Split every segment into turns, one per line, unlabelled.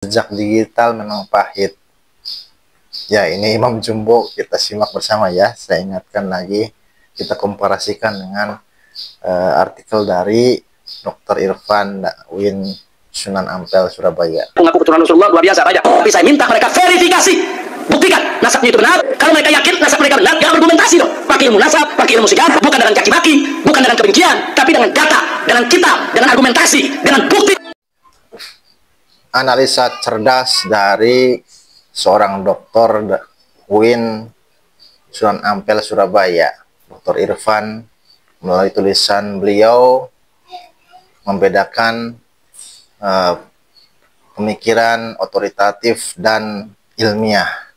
Jejak digital memang pahit. Ya, ini Imam Jumbo, kita simak bersama ya. Saya ingatkan lagi, kita komparasikan dengan artikel dari Dr. Irfan Win Sunan Ampel Surabaya.
Mengaku keturunan Rasulullah luar biasa banyak. Tapi saya minta mereka verifikasi, buktikan nasabnya itu benar. Kalau mereka yakin nasab mereka benar, jangan argumentasi dong. Pakai ilmu nasab, pakai ilmu sejarah, bukan dengan caci maki, bukan dengan kebencian, tapi dengan data, dengan kitab, dengan argumentasi, dengan bukti.
Analisa cerdas dari seorang Dr. Win Sunan Ampel Surabaya, Dr. Irfan, melalui tulisan beliau membedakan pemikiran otoritatif dan ilmiah.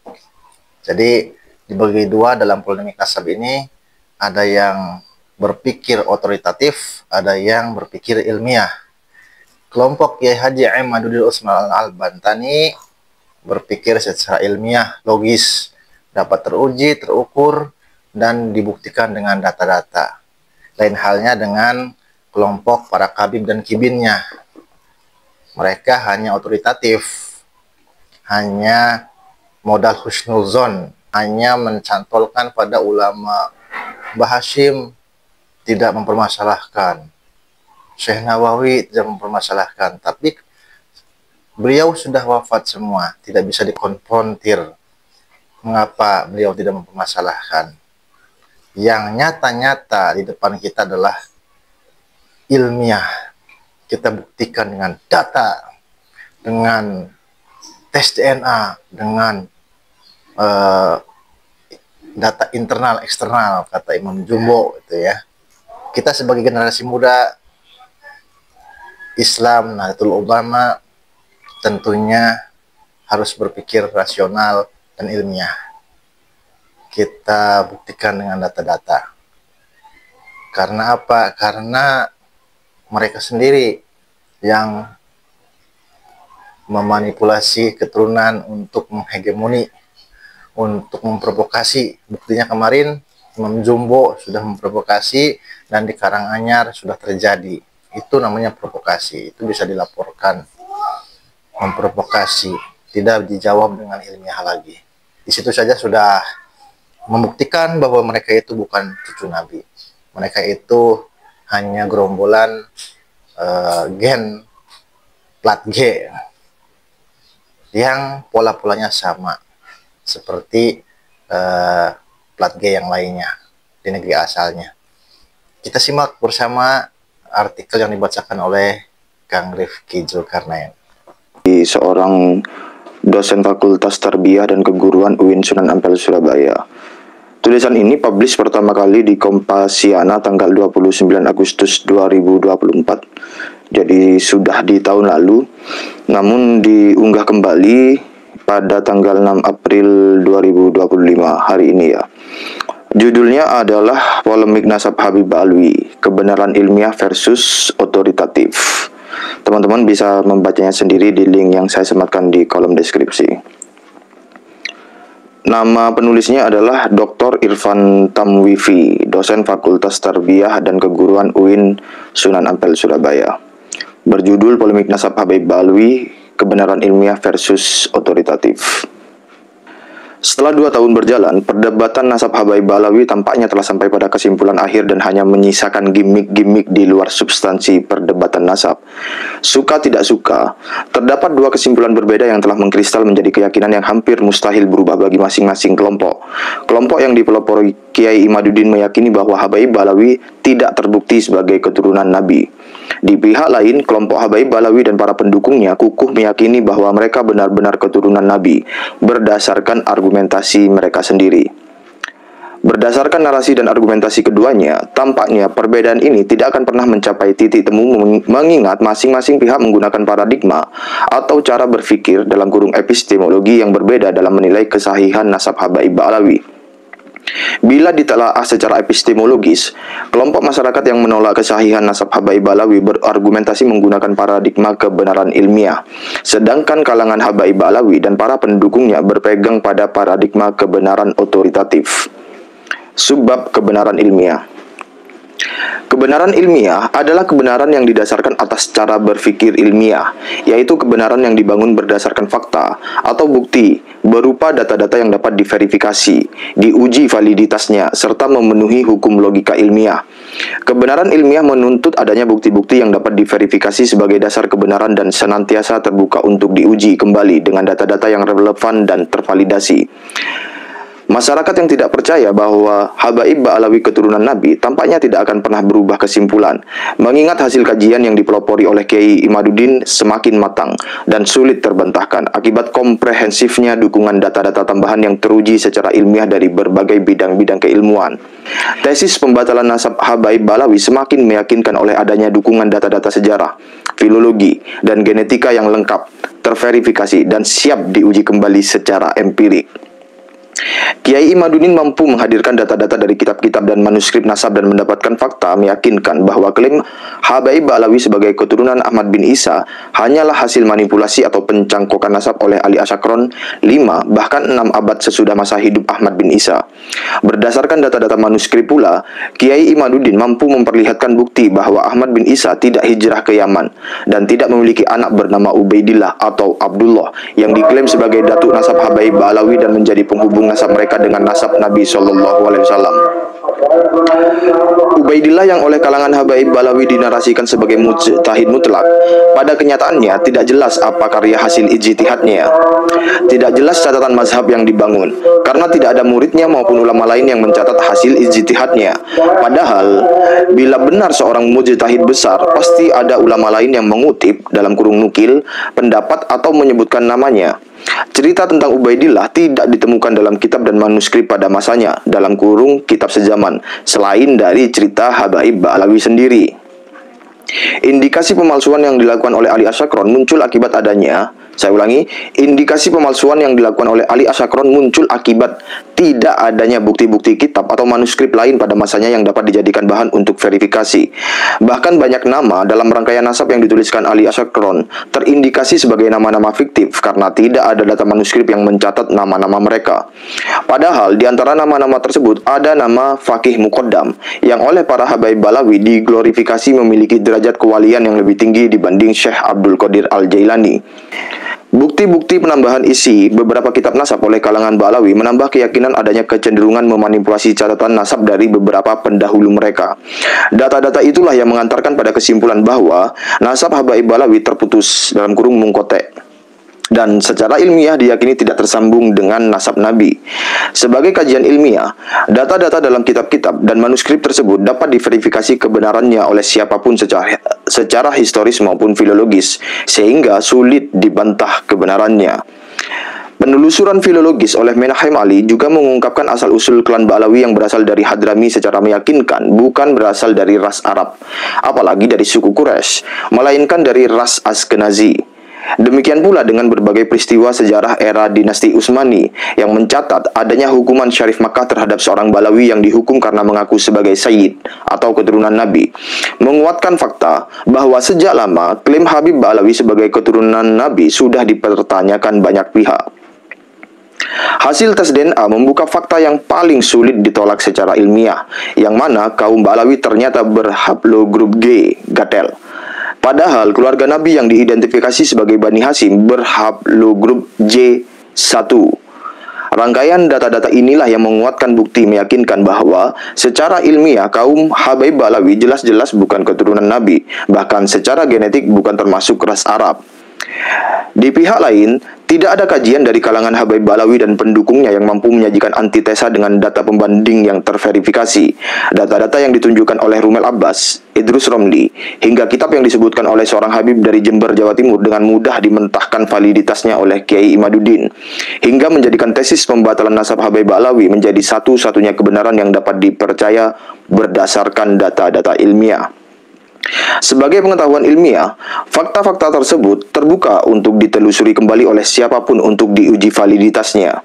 Jadi dibagi dua dalam polemik nasab ini, ada yang berpikir otoritatif, ada yang berpikir ilmiah. Kelompok Kiai Haji Ahmadudin Utsman Al-Bantani berpikir secara ilmiah, logis, dapat teruji, terukur, dan dibuktikan dengan data-data. Lain halnya dengan kelompok para kabib dan kibinnya. Mereka hanya otoritatif, hanya modal husnuzon, hanya mencantolkan pada ulama. Mbah Hashim tidak mempermasalahkan, Syekh Nawawi tidak mempermasalahkan, tapi beliau sudah wafat semua, tidak bisa dikonfrontir. Mengapa beliau tidak mempermasalahkan? Yang nyata-nyata di depan kita adalah ilmiah. Kita buktikan dengan data, dengan tes DNA, dengan data internal, eksternal, kata Imam Jumbo, gitu ya. Kita sebagai generasi muda Islam, Nahdlatul Ulama, tentunya harus berpikir rasional dan ilmiah. Kita buktikan dengan data-data. Karena apa? Karena mereka sendiri yang memanipulasi keturunan untuk menghegemoni, untuk memprovokasi. Buktinya kemarin Imam Jumbo sudah memprovokasi, dan di Karanganyar sudah terjadi. Itu namanya provokasi, itu bisa dilaporkan. Memprovokasi, tidak dijawab dengan ilmiah lagi. Di situ saja sudah membuktikan bahwa mereka itu bukan cucu Nabi. Mereka itu hanya gerombolan gen plat G yang pola-polanya sama seperti plat G yang lainnya di negeri asalnya. Kita simak bersama artikel yang dibacakan oleh Kang Rifki Zulkarnain,
seorang dosen Fakultas Tarbiyah dan Keguruan UIN Sunan Ampel Surabaya. Tulisan ini publish pertama kali di Kompasiana tanggal 29 Agustus 2024. Jadi sudah di tahun lalu, namun diunggah kembali pada tanggal 6 April 2025 hari ini ya. Judulnya adalah Polemik Nasab Habib Alwi, Kebenaran Ilmiah versus Otoritatif. Teman-teman bisa membacanya sendiri di link yang saya sematkan di kolom deskripsi. Nama penulisnya adalah Dr. Irfan Tamwifi, dosen Fakultas Tarbiyah dan Keguruan UIN Sunan Ampel Surabaya. Berjudul Polemik Nasab Habib Alwi, Kebenaran Ilmiah versus Otoritatif. Setelah 2 tahun berjalan, perdebatan nasab Habaib Alawi tampaknya telah sampai pada kesimpulan akhir dan hanya menyisakan gimmick-gimmick di luar substansi perdebatan nasab. Suka tidak suka, terdapat 2 kesimpulan berbeda yang telah mengkristal menjadi keyakinan yang hampir mustahil berubah bagi masing-masing kelompok. Kelompok yang dipelopori Kiai Imaduddin meyakini bahwa Habaib Alawi tidak terbukti sebagai keturunan Nabi. Di pihak lain, kelompok Habaib Alawi dan para pendukungnya kukuh meyakini bahwa mereka benar-benar keturunan Nabi berdasarkan argumentasi mereka sendiri. Berdasarkan narasi dan argumentasi keduanya, tampaknya perbedaan ini tidak akan pernah mencapai titik temu mengingat masing-masing pihak menggunakan paradigma atau cara berpikir dalam kurung epistemologi yang berbeda dalam menilai kesahihan nasab Habaib Alawi. Bila ditelaah secara epistemologis, kelompok masyarakat yang menolak kesahihan nasab Habaib Alawi berargumentasi menggunakan paradigma kebenaran ilmiah, sedangkan kalangan Habaib Alawi dan para pendukungnya berpegang pada paradigma kebenaran otoritatif. Subbab kebenaran ilmiah. Kebenaran ilmiah adalah kebenaran yang didasarkan atas cara berpikir ilmiah, yaitu kebenaran yang dibangun berdasarkan fakta atau bukti berupa data-data yang dapat diverifikasi, diuji validitasnya, serta memenuhi hukum logika ilmiah. Kebenaran ilmiah menuntut adanya bukti-bukti yang dapat diverifikasi sebagai dasar kebenaran dan senantiasa terbuka untuk diuji kembali dengan data-data yang relevan dan tervalidasi. Masyarakat yang tidak percaya bahwa Habaib Ba'alawi keturunan Nabi tampaknya tidak akan pernah berubah kesimpulan, mengingat hasil kajian yang dipelopori oleh Kiai Imaduddin semakin matang dan sulit terbantahkan akibat komprehensifnya dukungan data-data tambahan yang teruji secara ilmiah dari berbagai bidang-bidang keilmuan. Tesis pembatalan nasab Habaib Ba'alawi semakin meyakinkan oleh adanya dukungan data-data sejarah, filologi, dan genetika yang lengkap, terverifikasi, dan siap diuji kembali secara empirik. Kiai Imaduddin mampu menghadirkan data-data dari kitab-kitab dan manuskrip nasab dan mendapatkan fakta meyakinkan bahwa klaim Habaib Ba'alawi sebagai keturunan Ahmad bin Isa hanyalah hasil manipulasi atau pencangkokan nasab oleh Ali Asyakron 5 bahkan 6 abad sesudah masa hidup Ahmad bin Isa. Berdasarkan data-data manuskrip pula, Kiai Imaduddin mampu memperlihatkan bukti bahwa Ahmad bin Isa tidak hijrah ke Yaman dan tidak memiliki anak bernama Ubaidillah atau Abdullah yang diklaim sebagai datuk nasab Habaib Ba'alawi dan menjadi penghubung nasab mereka dengan nasab Nabi SAW. Ubaidillah yang oleh kalangan Habaib Ba'alawi dinarasikan sebagai mujtahid mutlak, pada kenyataannya tidak jelas apa karya hasil ijtihadnya. Tidak jelas catatan mazhab yang dibangun, karena tidak ada muridnya maupun ulama lain yang mencatat hasil ijtihadnya. Padahal, bila benar seorang mujtahid besar, pasti ada ulama lain yang mengutip, dalam kurung nukil, pendapat atau menyebutkan namanya. Cerita tentang Ubaidillah tidak ditemukan dalam kitab dan manuskrip pada masanya, dalam kurung kitab sejaman, selain dari cerita Habaib Ba'alawi sendiri. Indikasi pemalsuan yang dilakukan oleh Ali Asyakron muncul akibat adanya, saya ulangi, indikasi pemalsuan yang dilakukan oleh Ali Asyakron muncul akibat tidak adanya bukti-bukti kitab atau manuskrip lain pada masanya yang dapat dijadikan bahan untuk verifikasi. Bahkan banyak nama dalam rangkaian nasab yang dituliskan Ali Asyakron terindikasi sebagai nama-nama fiktif karena tidak ada data manuskrip yang mencatat nama-nama mereka. Padahal di antara nama-nama tersebut ada nama Faqih Muqaddam yang oleh para Habaib Ba'alawi diglorifikasi memiliki derajat kewalian yang lebih tinggi dibanding Syekh Abdul Qadir Al-Jailani. Bukti-bukti penambahan isi beberapa kitab nasab oleh kalangan Ba'alawi menambah keyakinan adanya kecenderungan memanipulasi catatan nasab dari beberapa pendahulu mereka. Data-data itulah yang mengantarkan pada kesimpulan bahwa nasab Habaib Ba'alawi terputus dalam kurung mungkotek dan secara ilmiah diyakini tidak tersambung dengan nasab Nabi. Sebagai kajian ilmiah, data-data dalam kitab-kitab dan manuskrip tersebut dapat diverifikasi kebenarannya oleh siapapun secara historis maupun filologis, sehingga sulit dibantah kebenarannya. Penelusuran filologis oleh Menahem Ali juga mengungkapkan asal-usul klan Ba'alawi yang berasal dari Hadrami secara meyakinkan bukan berasal dari ras Arab, apalagi dari suku Quraisy, melainkan dari ras Askenazi. Demikian pula dengan berbagai peristiwa sejarah era dinasti Utsmani yang mencatat adanya hukuman Syarif Makkah terhadap seorang Ba'alawi yang dihukum karena mengaku sebagai Sayyid atau keturunan Nabi, menguatkan fakta bahwa sejak lama klaim Habib Ba'alawi sebagai keturunan Nabi sudah dipertanyakan banyak pihak. Hasil tes DNA membuka fakta yang paling sulit ditolak secara ilmiah, yang mana kaum Ba'alawi ternyata berhaplogrup G, gatel. Padahal keluarga Nabi yang diidentifikasi sebagai Bani Hashim berhaplogrup J1. Rangkaian data-data inilah yang menguatkan bukti meyakinkan bahwa secara ilmiah kaum Habaib Ba'alawi jelas-jelas bukan keturunan Nabi, bahkan secara genetik bukan termasuk ras Arab. Di pihak lain, tidak ada kajian dari kalangan Habaib Ba'alawi dan pendukungnya yang mampu menyajikan antitesa dengan data pembanding yang terverifikasi. Data-data yang ditunjukkan oleh Rumel Abbas, Idrus Romli, hingga kitab yang disebutkan oleh seorang Habib dari Jember, Jawa Timur dengan mudah dimentahkan validitasnya oleh Kiai Imaduddin, hingga menjadikan tesis pembatalan nasab Habaib Ba'alawi menjadi satu-satunya kebenaran yang dapat dipercaya berdasarkan data-data ilmiah. Sebagai pengetahuan ilmiah, fakta-fakta tersebut terbuka untuk ditelusuri kembali oleh siapapun untuk diuji validitasnya.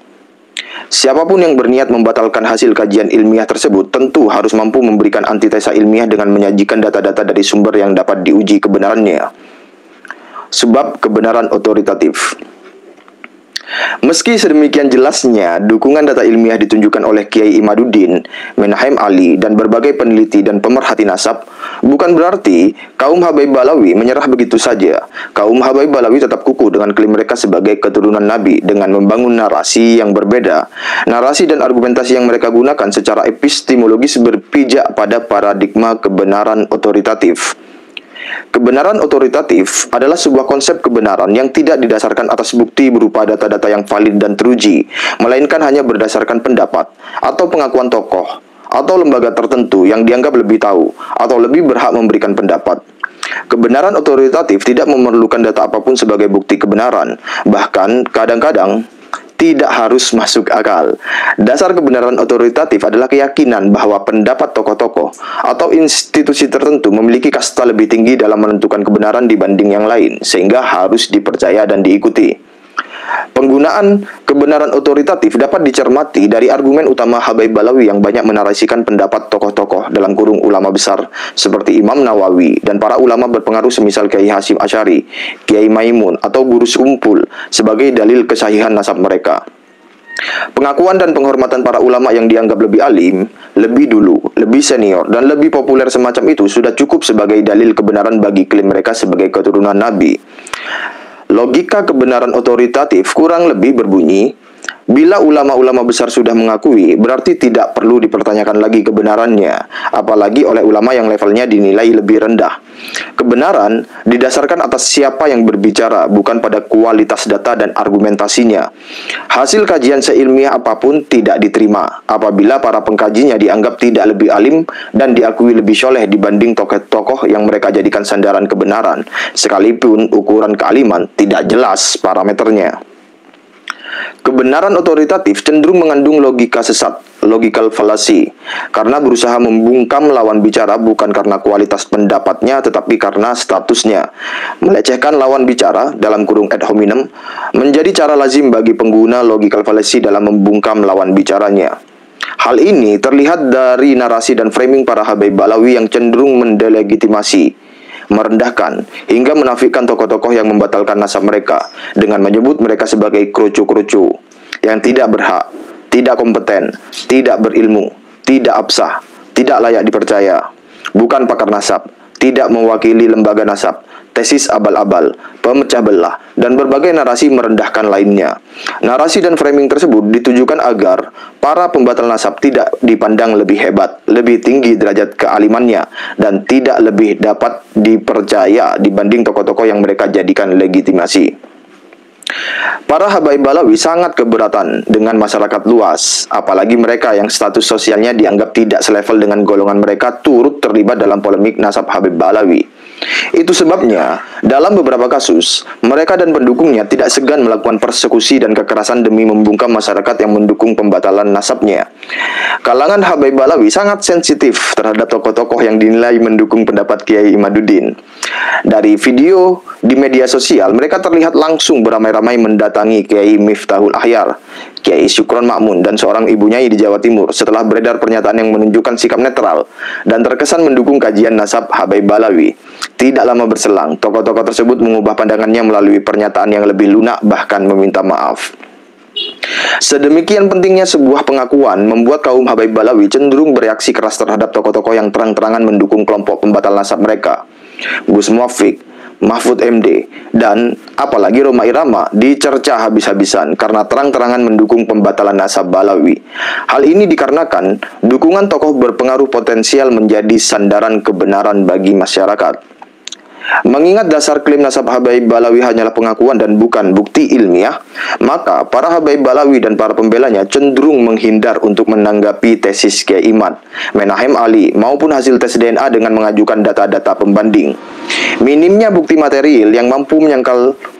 Siapapun yang berniat membatalkan hasil kajian ilmiah tersebut tentu harus mampu memberikan antitesa ilmiah dengan menyajikan data-data dari sumber yang dapat diuji kebenarannya. Sebab kebenaran otoritatif. Meski sedemikian jelasnya, dukungan data ilmiah ditunjukkan oleh Kiai Imaduddin, Menahem Ali, dan berbagai peneliti dan pemerhati nasab, bukan berarti kaum Habaib Balawi menyerah begitu saja. Kaum Habaib Balawi tetap kukuh dengan klaim mereka sebagai keturunan Nabi dengan membangun narasi yang berbeda. Narasi dan argumentasi yang mereka gunakan secara epistemologis berpijak pada paradigma kebenaran otoritatif. Kebenaran otoritatif adalah sebuah konsep kebenaran yang tidak didasarkan atas bukti berupa data-data yang valid dan teruji, melainkan hanya berdasarkan pendapat atau pengakuan tokoh atau lembaga tertentu yang dianggap lebih tahu atau lebih berhak memberikan pendapat. Kebenaran otoritatif tidak memerlukan data apapun sebagai bukti kebenaran, bahkan kadang-kadang tidak harus masuk akal. Dasar kebenaran otoritatif adalah keyakinan bahwa pendapat tokoh-tokoh atau institusi tertentu memiliki kasta lebih tinggi dalam menentukan kebenaran dibanding yang lain, sehingga harus dipercaya dan diikuti. Penggunaan kebenaran otoritatif dapat dicermati dari argumen utama Habaib Balawi yang banyak menarasikan pendapat tokoh-tokoh dalam kurung ulama besar seperti Imam Nawawi dan para ulama berpengaruh semisal Kiai Hasyim Asy'ari, Kiai Maimun, atau Guru Sumpul sebagai dalil kesahihan nasab mereka. Pengakuan dan penghormatan para ulama yang dianggap lebih alim, lebih dulu, lebih senior, dan lebih populer semacam itu sudah cukup sebagai dalil kebenaran bagi klaim mereka sebagai keturunan Nabi. Logika kebenaran otoritatif kurang lebih berbunyi, bila ulama-ulama besar sudah mengakui, berarti tidak perlu dipertanyakan lagi kebenarannya, apalagi oleh ulama yang levelnya dinilai lebih rendah. Kebenaran didasarkan atas siapa yang berbicara, bukan pada kualitas data dan argumentasinya. Hasil kajian seilmiah apapun tidak diterima apabila para pengkajinya dianggap tidak lebih alim dan diakui lebih soleh dibanding tokoh-tokoh yang mereka jadikan sandaran kebenaran, sekalipun ukuran kealiman tidak jelas parameternya. Kebenaran otoritatif cenderung mengandung logika sesat, logical fallacy, karena berusaha membungkam lawan bicara bukan karena kualitas pendapatnya tetapi karena statusnya. Melecehkan lawan bicara dalam kurung ad hominem menjadi cara lazim bagi pengguna logical fallacy dalam membungkam lawan bicaranya. Hal ini terlihat dari narasi dan framing para Habaib Balawi yang cenderung mendelegitimasi, merendahkan, hingga menafikan tokoh-tokoh yang membatalkan nasab mereka dengan menyebut mereka sebagai kroco-kroco yang tidak berhak, tidak kompeten, tidak berilmu, tidak absah, tidak layak dipercaya, bukan pakar nasab, tidak mewakili lembaga nasab, tesis abal-abal, pemecah belah, dan berbagai narasi merendahkan lainnya. Narasi dan framing tersebut ditujukan agar para pembatal nasab tidak dipandang lebih hebat, lebih tinggi derajat kealimannya, dan tidak lebih dapat dipercaya dibanding tokoh-tokoh yang mereka jadikan legitimasi. Para Habaib Balawi sangat keberatan dengan masyarakat luas, apalagi mereka yang status sosialnya dianggap tidak selevel dengan golongan mereka turut terlibat dalam polemik nasab Habaib Balawi. Itu sebabnya, dalam beberapa kasus, mereka dan pendukungnya tidak segan melakukan persekusi dan kekerasan demi membungkam masyarakat yang mendukung pembatalan nasabnya. Kalangan Habaib Balawi sangat sensitif terhadap tokoh-tokoh yang dinilai mendukung pendapat Kiai Imaduddin. Dari video di media sosial, mereka terlihat langsung beramai-ramai mendatangi Kiai Miftahul Ahyar, Kiai Syukron Ma'mun, dan seorang ibu nyai di Jawa Timur setelah beredar pernyataan yang menunjukkan sikap netral dan terkesan mendukung kajian nasab Habaib Balawi. Tidak lama berselang, tokoh-tokoh tersebut mengubah pandangannya melalui pernyataan yang lebih lunak, bahkan meminta maaf. Sedemikian pentingnya sebuah pengakuan membuat kaum Habaib Balawi cenderung bereaksi keras terhadap tokoh-tokoh yang terang-terangan mendukung kelompok pembatal nasab mereka. Gus Muafik, Mahfud MD, dan apalagi Rhoma Irama dicerca habis-habisan karena terang-terangan mendukung pembatalan nasab Balawi. Hal ini dikarenakan dukungan tokoh berpengaruh potensial menjadi sandaran kebenaran bagi masyarakat. Mengingat dasar klaim nasab Habaib Balawi hanyalah pengakuan dan bukan bukti ilmiah, maka para Habaib Balawi dan para pembelanya cenderung menghindar untuk menanggapi tesis Kiai Imad, Menahem Ali, maupun hasil tes DNA dengan mengajukan data-data pembanding. Minimnya bukti material yang mampu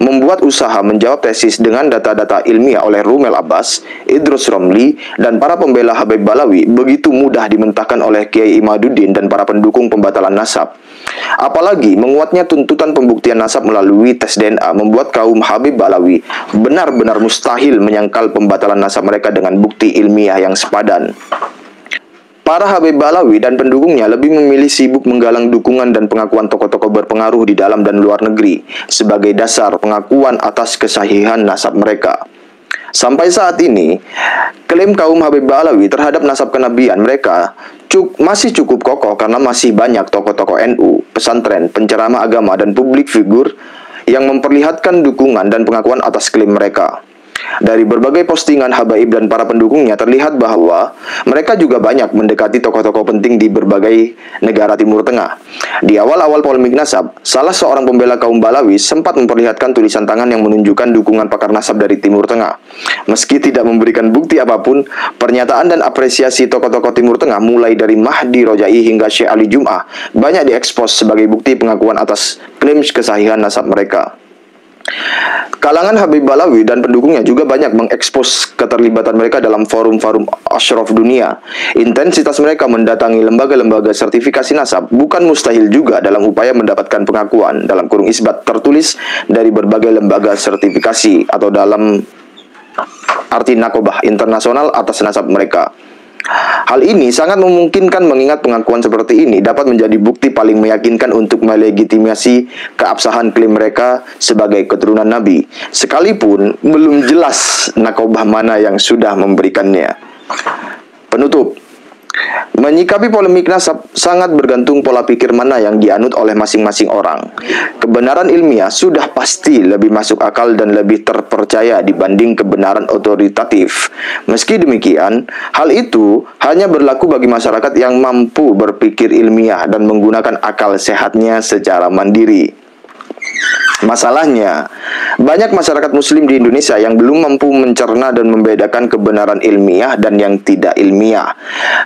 membuat usaha menjawab tesis dengan data-data ilmiah oleh Rumel Abbas, Idrus Romli, dan para pembela Habaib Balawi begitu mudah dimentahkan oleh Kiai Imaduddin dan para pendukung pembatalan nasab. Apalagi menguatnya tuntutan pembuktian nasab melalui tes DNA membuat kaum Habaib Balawi benar-benar mustahil menyangkal pembatalan nasab mereka dengan bukti ilmiah yang sepadan. Para Habaib Balawi dan pendukungnya lebih memilih sibuk menggalang dukungan dan pengakuan tokoh-tokoh berpengaruh di dalam dan luar negeri sebagai dasar pengakuan atas kesahihan nasab mereka. Sampai saat ini, klaim kaum Habib Ba'alawi terhadap nasab kenabian mereka masih cukup kokoh karena masih banyak tokoh-tokoh NU, pesantren, penceramah agama, dan publik figur yang memperlihatkan dukungan dan pengakuan atas klaim mereka. Dari berbagai postingan habaib dan para pendukungnya terlihat bahwa mereka juga banyak mendekati tokoh-tokoh penting di berbagai negara Timur Tengah. Di awal-awal polemik nasab, salah seorang pembela kaum Balawi sempat memperlihatkan tulisan tangan yang menunjukkan dukungan pakar nasab dari Timur Tengah. Meski tidak memberikan bukti apapun, pernyataan dan apresiasi tokoh-tokoh Timur Tengah mulai dari Mahdi Rojai hingga Syekh Ali Jum'ah banyak diekspos sebagai bukti pengakuan atas klaim kesahihan nasab mereka. Kalangan Habib Balawi dan pendukungnya juga banyak mengekspos keterlibatan mereka dalam forum-forum asyraf dunia. Intensitas mereka mendatangi lembaga-lembaga sertifikasi nasab bukan mustahil juga dalam upaya mendapatkan pengakuan dalam kurung isbat tertulis dari berbagai lembaga sertifikasi atau dalam arti nakobah internasional atas nasab mereka. Hal ini sangat memungkinkan mengingat pengakuan seperti ini dapat menjadi bukti paling meyakinkan untuk melegitimasi keabsahan klaim mereka sebagai keturunan Nabi, sekalipun belum jelas nakobah mana yang sudah memberikannya. Penutup. Menyikapi polemik nasab sangat bergantung pola pikir mana yang dianut oleh masing-masing orang. Kebenaran ilmiah sudah pasti lebih masuk akal dan lebih terpercaya dibanding kebenaran otoritatif. Meski demikian, hal itu hanya berlaku bagi masyarakat yang mampu berpikir ilmiah dan menggunakan akal sehatnya secara mandiri. Masalahnya, banyak masyarakat muslim di Indonesia yang belum mampu mencerna dan membedakan kebenaran ilmiah dan yang tidak ilmiah.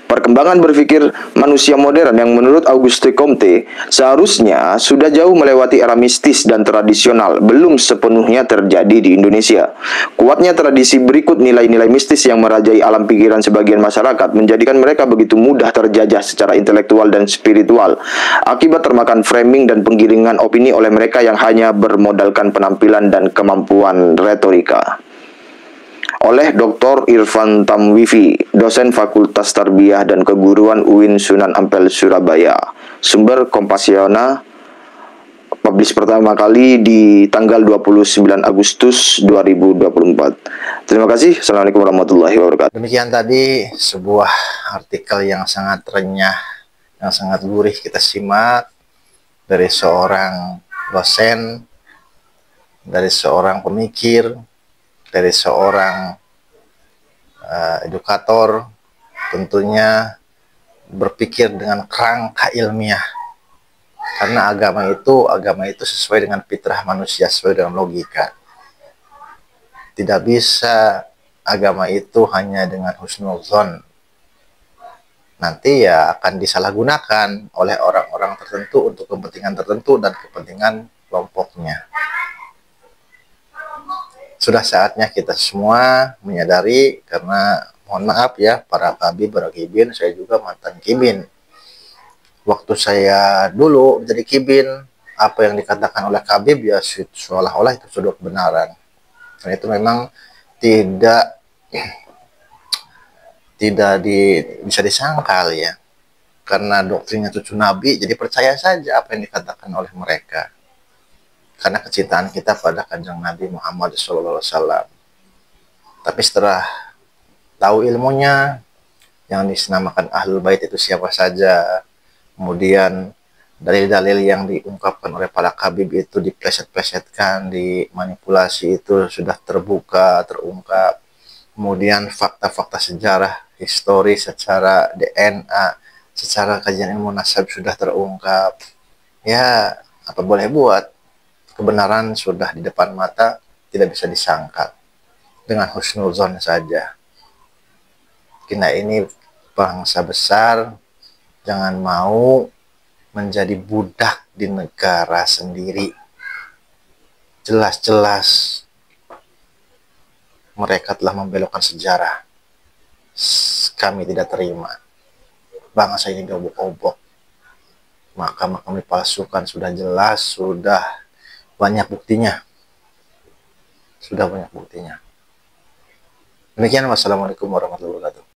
Perkembangan berpikir manusia modern yang menurut Auguste Comte seharusnya sudah jauh melewati era mistis dan tradisional, belum sepenuhnya terjadi di Indonesia. Kuatnya tradisi berikut nilai-nilai mistis yang merajai alam pikiran sebagian masyarakat menjadikan mereka begitu mudah terjajah secara intelektual dan spiritual, akibat termakan framing dan penggiringan opini oleh mereka yang hanya bermodalkan penampilan dan kemampuan retorika. Oleh Dr. Irfan Tamwifi, dosen Fakultas Tarbiyah dan Keguruan UIN Sunan Ampel Surabaya. Sumber Kompasiona, publish pertama kali di tanggal 29 Agustus 2024. Terima kasih. Assalamualaikum warahmatullahi wabarakatuh.
Demikian tadi sebuah artikel yang sangat renyah, yang sangat gurih kita simak dari seorang dosen, dari seorang pemikir, dari seorang edukator, tentunya berpikir dengan kerangka ilmiah. Karena agama itu sesuai dengan fitrah manusia, sesuai dengan logika. Tidak bisa agama itu hanya dengan husnuzon. Nanti ya akan disalahgunakan oleh orang-orang tertentu untuk kepentingan tertentu dan kepentingan kelompoknya. Sudah saatnya kita semua menyadari, karena mohon maaf ya para kabib, para kibin, saya juga mantan kibin. Waktu saya dulu menjadi kibin, apa yang dikatakan oleh kabib ya seolah-olah itu sudah kebenaran. Dan itu memang tidak bisa disangkal ya. Karena doktrinnya cucu Nabi, jadi percaya saja apa yang dikatakan oleh mereka. Karena kecintaan kita pada kanjeng Nabi Muhammad SAW. Tapi setelah tahu ilmunya, yang disenamakan Ahlul Bait itu siapa saja, kemudian dalil-dalil yang diungkapkan oleh para kabib itu dipleset-plesetkan, dimanipulasi, itu sudah terbuka, terungkap. Kemudian fakta-fakta sejarah, histori secara DNA, secara kajian ilmu nasab sudah terungkap. Ya, apa boleh buat? Kebenaran sudah di depan mata, tidak bisa disangkal dengan husnuzon saja. Kita ini bangsa besar, jangan mau menjadi budak di negara sendiri. Jelas-jelas mereka telah membelokkan sejarah. Kami tidak terima. Bangsa ini diobok-obok. Makam-makam dipalsukan, sudah jelas, sudah banyak buktinya. Sudah banyak buktinya. Demikian, wassalamualaikum warahmatullahi wabarakatuh.